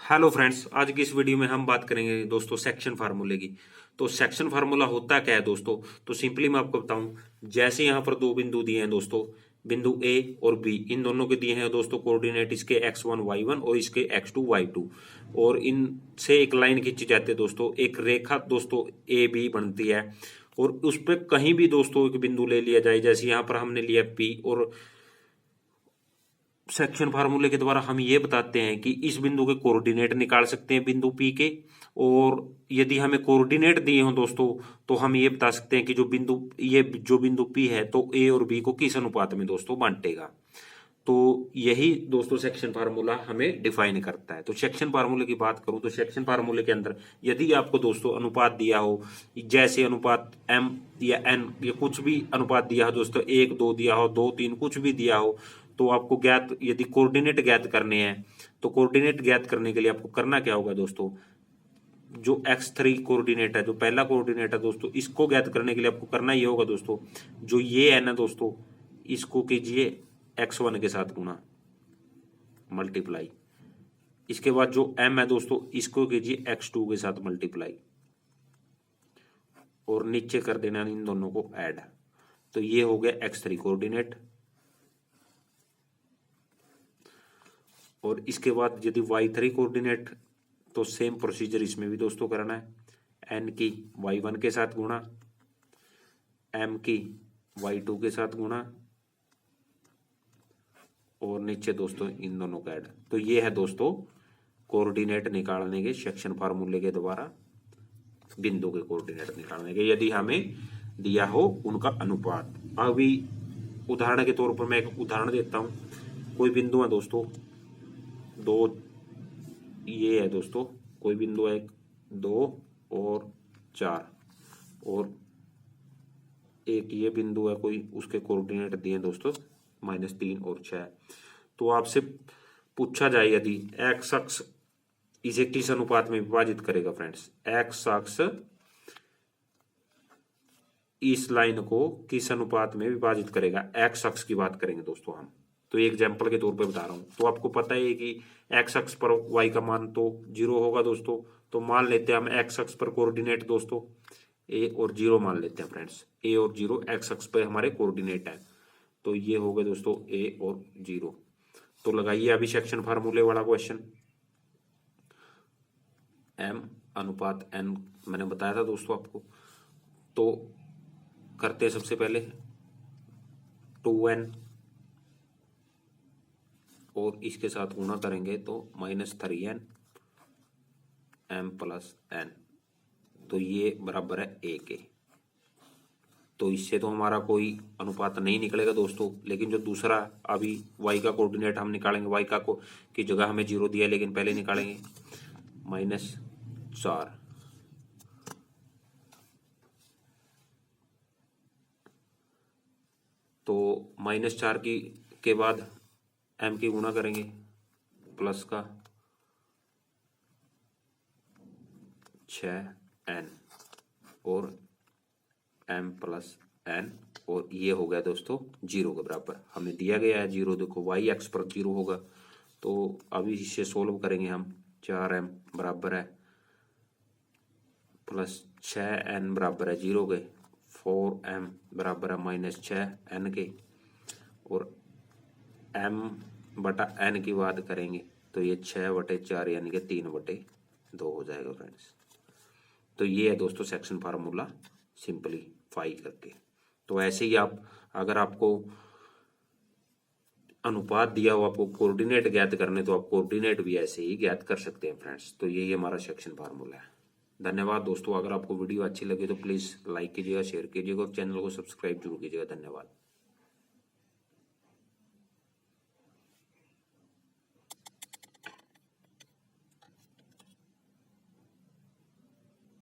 Hello friends, आज की इस वीडियो में हम बात करेंगे दोस्तों सेक्शन फार्मूले की। तो सेक्शन फार्मूला होता क्या है दोस्तों? तो सिंपली मैं आपको बताऊं, जैसे यहाँ पर दो बिंदु दिए हैं दोस्तों, बिंदु ए और बी, इन दोनों के दिए हैं दोस्तों कोऑर्डिनेट इसके x1 y1 और इसके x2 y2, और इनसे एक लाइन खींची जाती है दोस्तों, एक रेखा दोस्तों ए बी बनती है, और उस पर कहीं भी दोस्तों एक बिंदु ले लिया जाए, जैसे यहाँ पर हमने लिया पी, और सेक्शन फार्मूले के द्वारा हम ये बताते हैं कि इस बिंदु के कोऑर्डिनेट निकाल सकते हैं बिंदु पी के, और यदि हमें कोऑर्डिनेट दिए हों दोस्तों तो हम ये बता सकते हैं कि जो बिंदु पी है तो ए और बी को किस अनुपात में दोस्तों बांटेगा। तो यही दोस्तों सेक्शन फार्मूला हमें डिफाइन करता है। तो सेक्शन फार्मूले की बात करूं तो सेक्शन फार्मूले के अंदर यदि आपको दोस्तों अनुपात दिया हो, जैसे अनुपात एम या एन या कुछ भी अनुपात दिया हो दोस्तों, 1 2 दिया हो, 2 3 कुछ भी दिया हो, तो आपको यदि कोऑर्डिनेट ज्ञात करने हैं, तो कोऑर्डिनेट ज्ञात करने के लिए आपको करना क्या होगा दोस्तों, जो x3 कोऑर्डिनेट है, जो पहला कोऑर्डिनेट है दोस्तों, इसको ज्ञात करने के लिए आपको करना ये होगा दोस्तों, जो ये है ना दोस्तों, इसको कीजिए x1 के साथ गुणा मल्टीप्लाई, इसके बाद जो m है दोस्तों इसको कीजिए x2 के साथ मल्टीप्लाई, और नीचे कर देना इन दोनों को ऐड। तो ये हो गया x3 कोऑर्डिनेट। और इसके बाद यदि y3 कोऑर्डिनेट, तो सेम प्रोसीजर इसमें भी दोस्तों करना है, n की y1 के साथ गुणा, m की y2 के साथ गुणा, और नीचे दोस्तों इन दोनों का ऐड। तो ये है दोस्तों कोऑर्डिनेट निकालने के सेक्शन फार्मूले के द्वारा बिंदु के कोऑर्डिनेट निकालने के, यदि हमें दिया हो उनका अनुपात। अभी उदाहरण के तौर पर मैं एक उदाहरण देता हूं। कोई बिंदु है दोस्तों दो, ये है दोस्तों कोई बिंदु है 1 2 और 4, और एक ये बिंदु है कोई, उसके कोऑर्डिनेट दिए दोस्तों -3 और 6। तो आपसे पूछा जाए यदि एक्स अक्ष इसे किस अनुपात में विभाजित करेगा फ्रेंड्स, एक्स अक्ष इस लाइन को किस अनुपात में विभाजित करेगा, एक्स अक्ष की बात करेंगे दोस्तों हम। तो एक एग्जांपल के तौर पे बता रहा हूं। तो आपको पता है कि एक्स अक्ष पर वाई का मान तो 0 होगा दोस्तों, तो मान लेते हैं हम एक्स अक्ष पर कोऑर्डिनेट दोस्तों ए और 0 मान लेते हैं फ्रेंड्स, ए और 0 एक्स अक्ष पर हमारे कोऑर्डिनेट है। तो ये हो गए दोस्तों ए और 0। तो लगाइए अभी सेक्शन फार्मूले वाला क्वेश्चन, m अनुपात n मैंने बताया था दोस्तों आपको। तो करते हैं सबसे पहले 2n, और इसके साथ गुणा करेंगे तो -3n m प्लस n, तो ये बराबर है a के। तो इससे तो हमारा कोई अनुपात नहीं निकलेगा दोस्तों, लेकिन जो दूसरा अभी y का कोऑर्डिनेट हम निकालेंगे, y का की जगह हमें 0 दिया, लेकिन पहले निकालेंगे -4, तो -4 के बाद m की गुणा करेंगे प्लस का 6n और m प्लस n, और ये हो गया दोस्तों 0 के बराबर। हमें दिया गया है 0, देखो y एक्स पर 0 होगा। तो अभी इसे सोल्व करेंगे हम, 4m बराबर है प्लस 6n बराबर है 0 के, 4m बराबर है -6n के, और m बटा n की बात करेंगे तो ये 6/4 यानी कि 3/2 हो जाएगा फ्रेंड्स। तो ये है दोस्तों सेक्शन फार्मूला सिंपलीफाई करके। तो ऐसे ही आप, अगर आपको अनुपात दिया हो, आपको कोऑर्डिनेट ज्ञात करने, तो आप कोऑर्डिनेट भी ऐसे ही ज्ञात कर सकते हैं फ्रेंड्स। तो यही हमारा सेक्शन फार्मूला है। धन्यवाद दोस्तों। अगर आपको वीडियो अच्छी लगी तो प्लीज लाइक कीजिएगा, शेयर कीजिएगा और चैनल को सब्सक्राइब जरूर कीजिएगा। धन्यवाद।